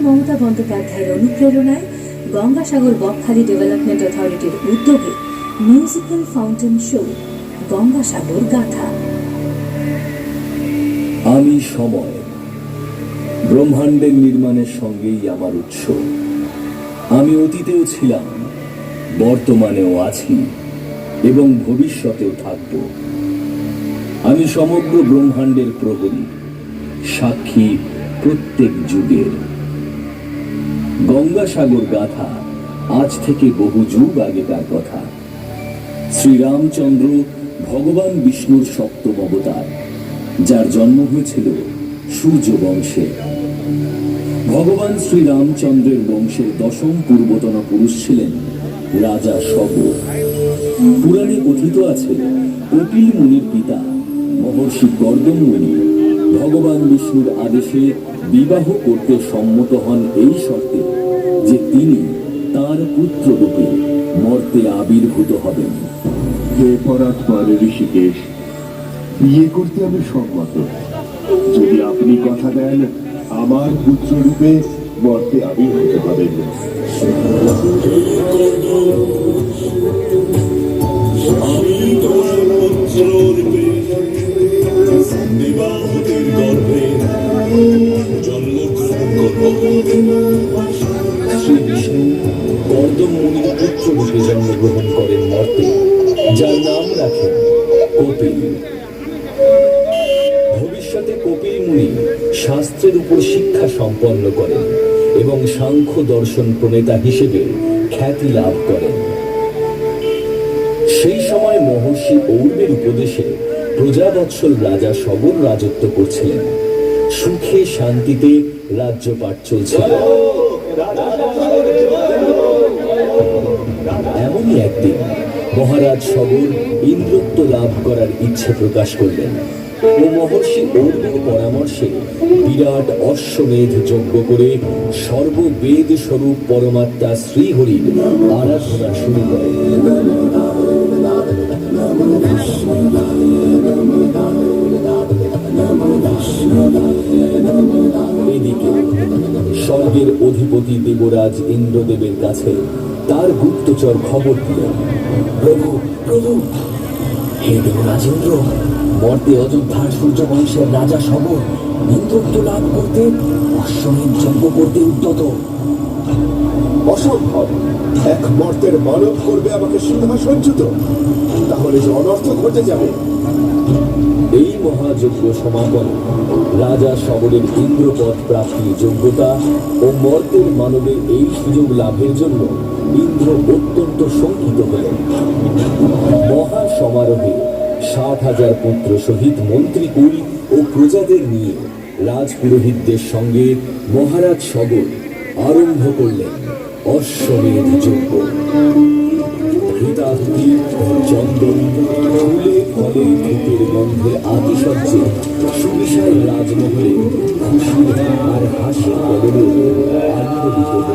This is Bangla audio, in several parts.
মমতা বন্দ্যোপাধ্যায়ের অনুপ্রেরণায় গঙ্গাসাগর বকখালি ডেভেলপমেন্ট অথরিটির উদ্যোগে মিউজিক্যাল ফাউন্টেন শো গঙ্গাসাগর গাথা। আমি সময়, ব্রহ্মাণ্ডের নির্মাণের সঙ্গেই আমার উৎস। আমি অতীতেও ছিলাম, বর্তমানেও আছি এবং ভবিষ্যতেও থাকব। আমি সমগ্র ব্রহ্মাণ্ডের প্রহরী, সাক্ষী প্রত্যেক যুগের। গঙ্গাসাগর গাথা আজ থেকে বহু যুগ আগেকার কথা। শ্রীরামচন্দ্র ভগবান বিষ্ণুর সপ্তম অবতার, যার জন্ম হয়েছিল সূর্য বংশে। ভগবান শ্রীরামচন্দ্রের বংশের দশম পূর্বতন পুরুষ ছিলেন রাজা শব। পুরাণে কথিত আছে কপিল মুনির পিতা মহর্ষি কর্দম মুনি ভগবান বিষ্ণুর আদেশে বিবাহ করতে সম্মত হন এই শর্তে যে তিনি তার পুত্র রূপে মর্তে আবির্ভূত হবেন। হে পরাৎপর ঋষিকেশ, বিয়ে করতে আমি সম্মত, যদি আপনি কথা দেন আমার পুত্র রূপে মর্তে আবির্ভূত হবেন। শ্রী বিষ্ণু কর্দম মুনির পুত্র রূপে জন্মগ্রহণ করেন মর্তে, যার নাম রাখেন কপিল। ভবিষ্যতে কপিল মুনি শাস্ত্রের উপর শিক্ষা সম্পন্ন করেন এবং সাংখ্য দর্শন প্রণেতা হিসেবে খ্যাতি লাভ করেন। সেই সময় মহর্ষি ঔর্বের উপদেশে প্রজাবৎসল রাজা সবর রাজত্ব করছিলেন। সুখে শান্তিতে রাজ্যপাট চলছিল। এমনই একদিন মহারাজ সবর ইন্দ্রত্ব লাভ করার ইচ্ছে প্রকাশ করলেন ও মহর্ষি ঔর্বের পরামর্শে বিরাট অশ্বমেধ যজ্ঞ করে সর্ববেদ স্বরূপ পরমাত্মা শ্রীহরির আরাধনা শুরু করেন। এদিকে স্বর্গের অধিপতি দেবরাজ ইন্দ্রদেবের কাছে তার গুপ্তচর খবর দিলেন, প্রভু প্রভু, হে দেবরাজ ইন্দ্র, মর্তে অযোধ্যার সূর্য বংশের রাজা সবর ইন্দ্রত্ব লাভ করতে অশ্বমেধ যজ্ঞ করতে উদ্যত। অসম্ভব! এক মর্তের মানব করবে আমাকে সিংহাসনচ্যুত, তাহলে যে অনর্থ ঘটে যাবে। এই মহাযজ্ঞ সমাপনে রাজা সবরের ইন্দ্রপদ প্রাপ্তির যোগ্যতা ও মর্তের মানবের এই সুযোগ লাভের জন্য ইন্দ্র অত্যন্ত শঙ্কিত হলেন। মহা সমারোহে 60,000 পুত্র সহিত মন্ত্রীকুল ও প্রজাদের নিয়ে রাজপুরোহিতদের সঙ্গে মহারাজ সবর আরম্ভ করলেন অশ্বমেধ যজ্ঞ। ঘৃতাহুতি, চন্দন, ফুলে ফলে ধূপের গন্ধে আতিশয্যে সুবিশাল রাজমহলে খুশি আর হাসির কদলে আনন্দিত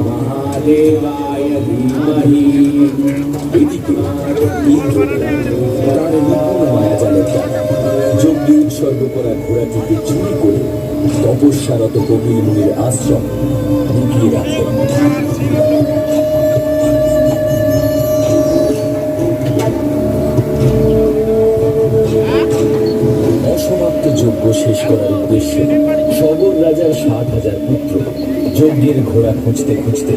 মহাদেবায় ধীমহি। এদিকে ইন্দ্র তার নিপুণ মায়াজালের দ্বারা যজ্ঞে উৎসর্গ করা ঘোড়াটিকে চুরি করে তপস্যারত কপিল মুনির আশ্রম লুকিয়ে রাখেন। অসমাপ্ত যজ্ঞ শেষ করার উদ্দেশ্যে সবর রাজার 60,000 পুত্র যজ্ঞের ঘোড়া খুঁজতে খুঁজতে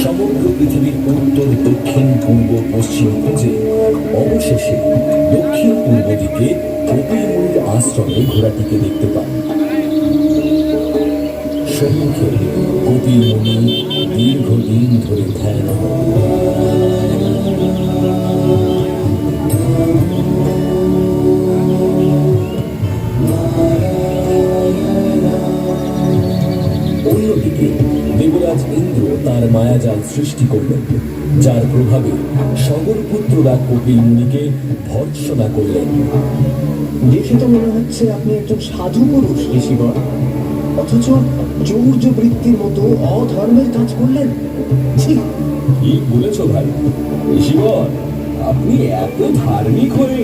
সমগ্র পৃথিবীর উত্তর, দক্ষিণ, পূর্ব, পশ্চিম খুঁজে অবশেষে দক্ষিণ পূর্ব দিকে কপিল মুনির আশ্রমে ঘোড়াটিকে দেখতে পান। সম্মুখে কপিল মুনি দীর্ঘদিন ধরে ধ্যান। অন্যদিকে দেবরাজ ইন্দ্র তার মায়াজাল সৃষ্টি করলেন, যার প্রভাবে সগরপুত্ররা কপিল মুনিকে ভর্ৎসনা করলেন। দেখে তো মনে হচ্ছে আপনি একজন সাধু পুরুষ ঋষিবর, অথচ চৌর্য বৃত্তির মতো অধর্মের কাজ করলেন। কি বলেছ ভাই ঋষিবর? আপনি এত ধার্মিক হয়ে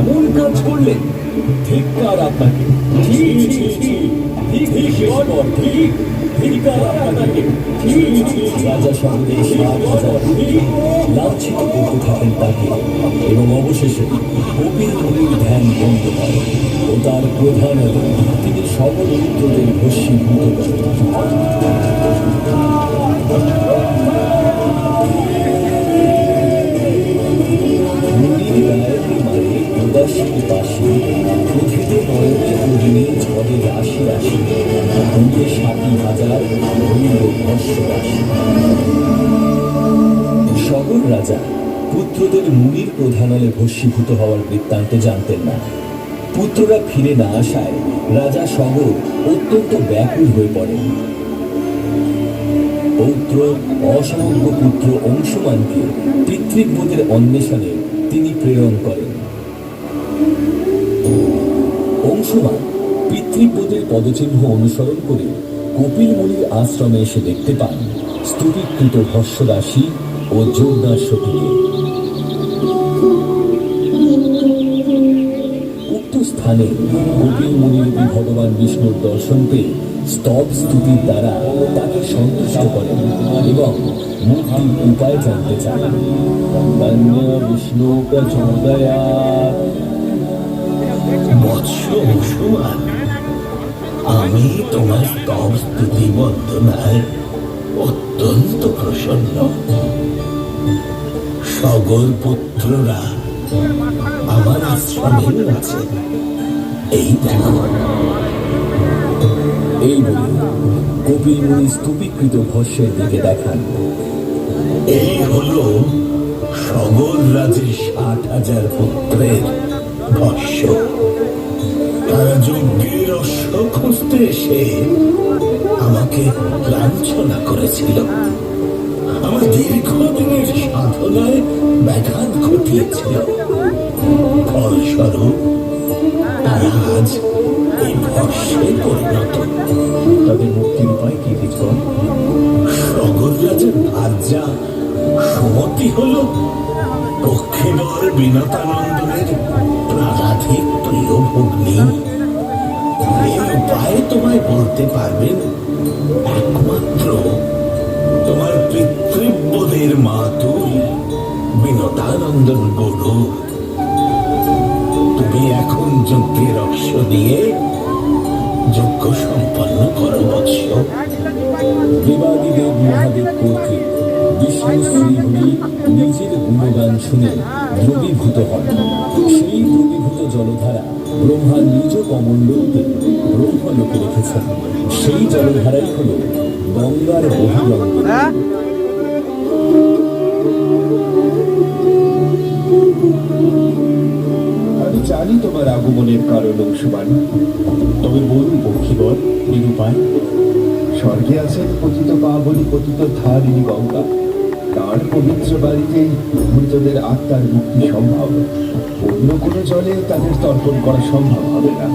এমন কাজ করলেন? ধিক্কার আপনাকে! ঠিক ঠিক ঠিক ঠিক ঈশ্বর, ঠিক ধিক্কার আপনাকে! রাজা শহরের ৭,০০০ লাঞ্ছিত করতে থাকেন তাকে, এবং অবশেষে কপিল মুনির ধ্যান বন্ধ হয় ও তার প্রধান তিনি সকল পুত্রদের ভস্মীভূত করেন। উদাসীর পাশে প্রথিত নয়নে অগ্নি ঝড়ে রাশি রাশি ঘুরে ৬০,০০০ হইল ভস্য রাশি। সকল রাজা পুত্রদের মুনির প্রধানলে ভস্মীভূত হওয়ার বৃত্তান্ত জানতেন না। পুত্ররা ফিরে না আসায় রাজা সগর অত্যন্ত ব্যাকুল হয়ে পড়েন। পৌত্র অসমগ্র পুত্র অংশুমানকে পিতৃব্যদের অন্বেষণে তিনি প্রেরণ করেন। অংশুমান পিতৃব্যদের পদচিহ্ন অনুসরণ করে কপিল মুনির আশ্রমে এসে দেখতে পান স্তূপীকৃত ভস্যরাশি ও যজ্ঞাশ্বতীকে। উক্ত স্থানে কপিল মুনির ভগবান বিষ্ণুর দর্শন পেয়ে স্তব স্তুতির দ্বারা তাকে সন্তুষ্ট করেন এবং মুক্তির উপায় জানতে চান। বিষ্ণু প্রচোদয়াৎ। বৎস অংশুমান, আমি তোমার স্তব স্তুতি বন্দনায় অত্যন্ত প্রসন্ন। সগর পুত্ররা আমার আশ্রমে আছে, এই দেখো। এই বলে কপিল মুনি স্তূপীকৃত ভস্যের দিকে দেখান। এই হলো সগর রাজের ৬০,০০০ পুত্রের ভস্য। তারা যজ্ঞের অশ্ব খুঁজতে এসে আমাকে লাঞ্ছনা করেছিল, আমার দীর্ঘদিনের সাধনায় ব্যাঘাত ঘটিয়েছিল। ফলস্বরূপ তারা আজ এই ভস্যে পরিণত। তাদের মুক্তির উপায় কি বিচরণ? সগর রাজের ভার্যা সুমতি হল পক্ষীবর বিনতানন্দনের প্রাণাধিক প্রিয় ভগ্নী। এই উপায় তোমায় বলতে পারবেন একমাত্র তোমার পিতৃব্যদের মাতুল বিনতানন্দন গুরু। তুমি এখন যজ্ঞের অশ্ব দিয়ে যজ্ঞ সম্পন্ন করো বৎস। দেবাদিদেব মহাদেব কর্তৃক বিষ্ণু শ্রীহরি নিজের গুণগান শুনে দ্রবীভূত হন। সেই দ্রবীভূত জলধারা ব্রহ্মা নিজ কমণ্ডলতে ব্রহ্মলোকে রেখেছেন। সেই জলধারাই হল গঙ্গার বহিরঙ্গ। আমি জানি তোমার আগমনের কারণ অংশুমান, তবে বলুন পক্ষীবর এর উপায়। স্বর্গে আছেন পতিত পাবনী পতিত ধারিণী গঙ্গা, তার পবিত্র বাড়িতেই মৃতদের আত্মার মুক্তি সম্ভব। অন্য কোনো জলে তাদের তর্পণ করা সম্ভব হবে না।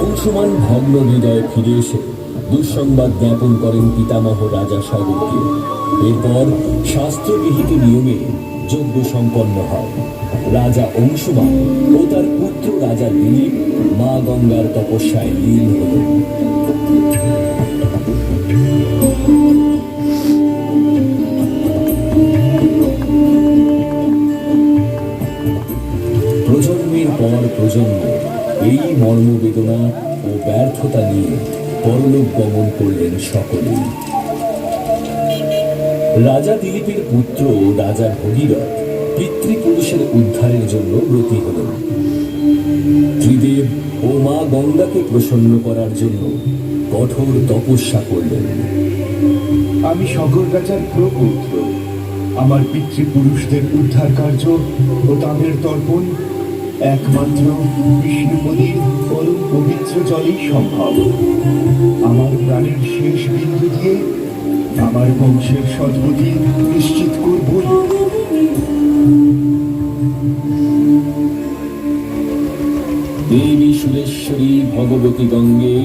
অংশুমান ভগ্ন হৃদয়ে ফিরে এসে দুঃসংবাদ জ্ঞাপন করেন পিতামহ রাজা সগরকে। এরপর শাস্ত্রবিহিত নিয়মে যজ্ঞ সম্পন্ন হয়। রাজা অংশুমান ও তার পুত্র রাজা দিলীপ মা গঙ্গার তপস্যায় লীন হলেন। প্রজন্মের পর প্রজন্ম এই মর্মবেদনা ও ব্যর্থতা নিয়ে পরলোক গমন করলেন সকলেই। রাজা দিলীপের পুত্র রাজা ভগীরথ পিতৃপুরুষের উদ্ধারের জন্য ব্রতী হলেন। ত্রিদেব ও মা গঙ্গাকে প্রসন্ন করার জন্য কঠোর তপস্যা করলেন। আমি সগর রাজার প্রপুত্র। আমার পিতৃপুরুষদের উদ্ধার কার্য ও তাদের তর্পণ একমাত্র বিষ্ণুপদীর পরম পবিত্র জলেই সম্ভব। আমার প্রাণের শেষ বিন্দু দিয়ে আমার বংশের সদ্গতি নিশ্চিত করবই। দেবী সুরেশ্বরী ভগবতী গঙ্গে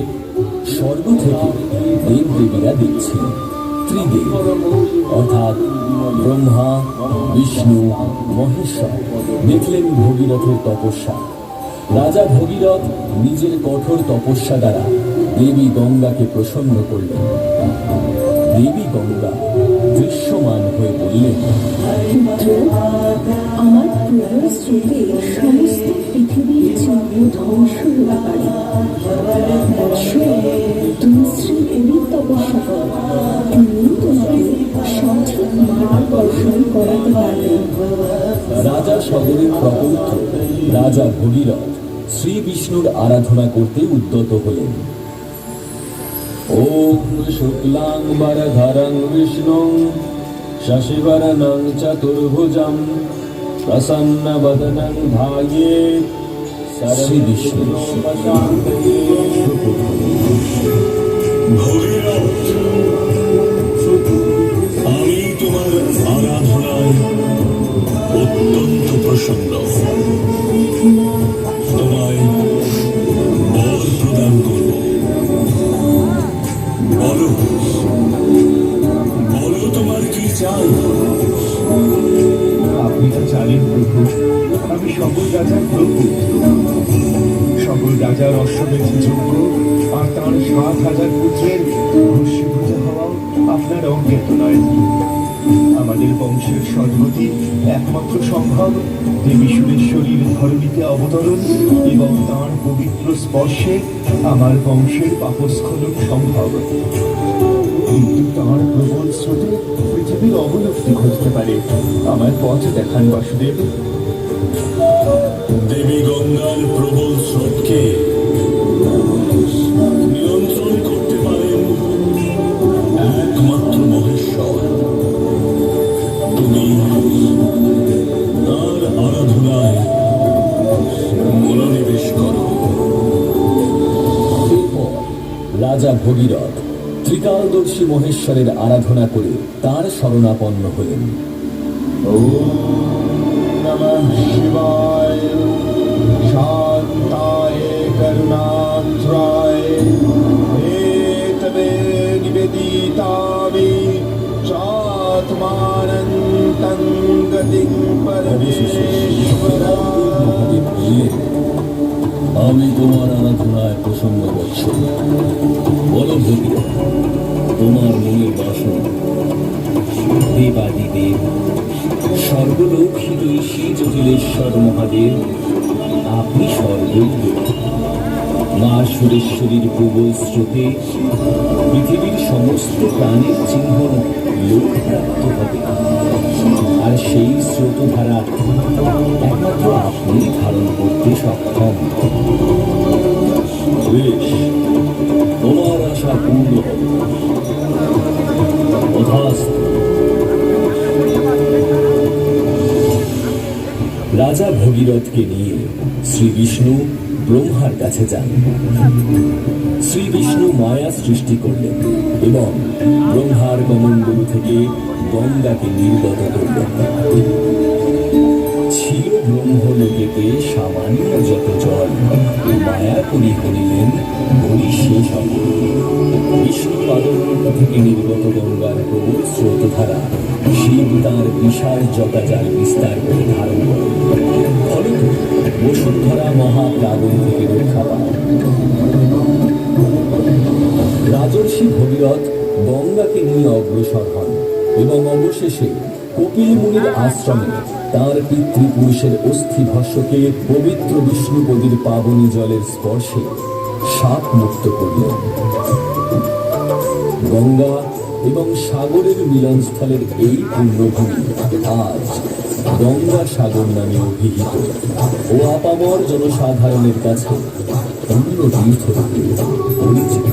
স্বর্গ থেকে দেবদেবীরা দেখছেন। ত্রিদেব অর্থাৎ ব্রহ্মা, বিষ্ণু, মহেশ্বর দেখলেন ভগীরথের তপস্যা। রাজা ভগীরথ নিজের কঠোর তপস্যা দ্বারা দেবী গঙ্গাকে প্রসন্ন করলেন। দেবী গঙ্গা দৃশ্যমান হয়ে বললেন, পুত্র, আমার প্রবল স্রোতে সমস্ত পৃথিবীর চিহ্ন ধ্বংস হতে পারে। বৎস, তুমি শ্রী হরির তপস্যা করো, তিনি তোমাকে সঠিক মার্গদর্শন করাতে পারবেন। রাজা সগরের প্রপৌত্র রাজা ভগীরথ শ্রী বিষ্ণুর আরাধনা করতে উদ্যত হলেন। ওম শুক্লাং বরধরং বিষ্ণুং শশিবরণং চতুর্ভুজং প্রসন্নবদনং ধ্যায়েৎ। শ্রী বিষ্ণু ভগীরথ, আমি তোমার আরাধনায় অত্যন্ত প্রসন্ন। তোমায় বর প্রদান করব। বলো, বলো তোমার কি চাই? আপনি তো জানেন প্রভু, আমি সকল রাজার প্রভু। সকল রাজার অশ্বমেধ যজ্ঞ আর তাঁর ৭,০০০ পুত্রের ভস্মীভূত হওয়া আপনার অজ্ঞাত নয়। আমাদের বংশের সদ্গতি একমাত্র সম্ভব দেবী সুরেশ্বরীর ধরণীতে অবতরণ এবং তাঁর পবিত্র স্পর্শে আমার বংশের পাপস্খলন সম্ভব। কিন্তু তাঁর প্রবল স্রোতে পৃথিবীর অবলুপ্তি ঘটতে পারে। আমার পথ দেখান বাসুদেব। দেবী গঙ্গার প্রবল স্রোতকে নিয়ন্ত্রণ করতে পারেন একমাত্র মহেশ্বর। তুমি তার আরাধনায় মনোনিবেশ করো। এরপর রাজা ভগীরথ ত্রিকালদর্শী মহেশ্বরের আরাধনা করে তার শরণাপন্ন হলেন। ওম নমঃ শিবায় শান্তায় করুণাত্রায় এতবে নিবেদিতামি চাত্মানন্তং গতিং পরমেশ্বরা। মহাদেব বললেন, আমি তোমার আরাধনায় প্রসন্ন বৎস। বলো ভগীরথ, তোমার মনের বাসনা। দেবাদিদেব সর্বলোক হিতৈষী জটিলেশ্বর মহাদেব, আপনি সর্বজ্ঞ। মা সুরেশ্বরীর প্রবল স্রোতে পৃথিবীর সমস্ত প্রাণীর চিহ্ন লোকপ্রাপ্ত হবে, আর সেই স্রোতধারা একমাত্র আপনি ধারণ করতে সক্ষম। বেশ, তোমার আশা পূর্ণ হবে। তথাস্তু। রাজা ভগীরথকে নিয়ে শ্রী বিষ্ণু ব্রহ্মার কাছে যান। শ্রী বিষ্ণু মায়া সৃষ্টি করলেন এবং ব্রহ্মার কমণ্ডলু থেকে গঙ্গাকে নির্গত করলেন। ছিল ব্রহ্মলোকেতে সামান্য যত জল, মায়া করি হরিলেন হরি শেষ হবে। বিষ্ণু পাদমূল থেকে নির্গত গঙ্গার প্রবল স্রোতধারা শিব তাঁর বিশাল জটাজাল বিস্তার করে ধারণ করেন। ফলত বসুন্ধরা মহাপ্লাবন থেকে রক্ষা পান। রাজর্ষি ভগীরথ গঙ্গাকে নিয়ে অগ্রসর হন এবং অবশেষে কপিল মুনির আশ্রমে তাঁর পিতৃপুরুষের অস্থি ভস্মকে পবিত্র বিষ্ণুপদীর পাবনী জলের স্পর্শে সাপ মুক্ত করলেন। গঙ্গা এবং সাগরের মিলনস্থলের এই পুণ্যভূমি আজ গঙ্গা সাগর নামে অভিহিত ও আপামর জনসাধারণের কাছে অন্য তীর্থরূপে পরিচিত।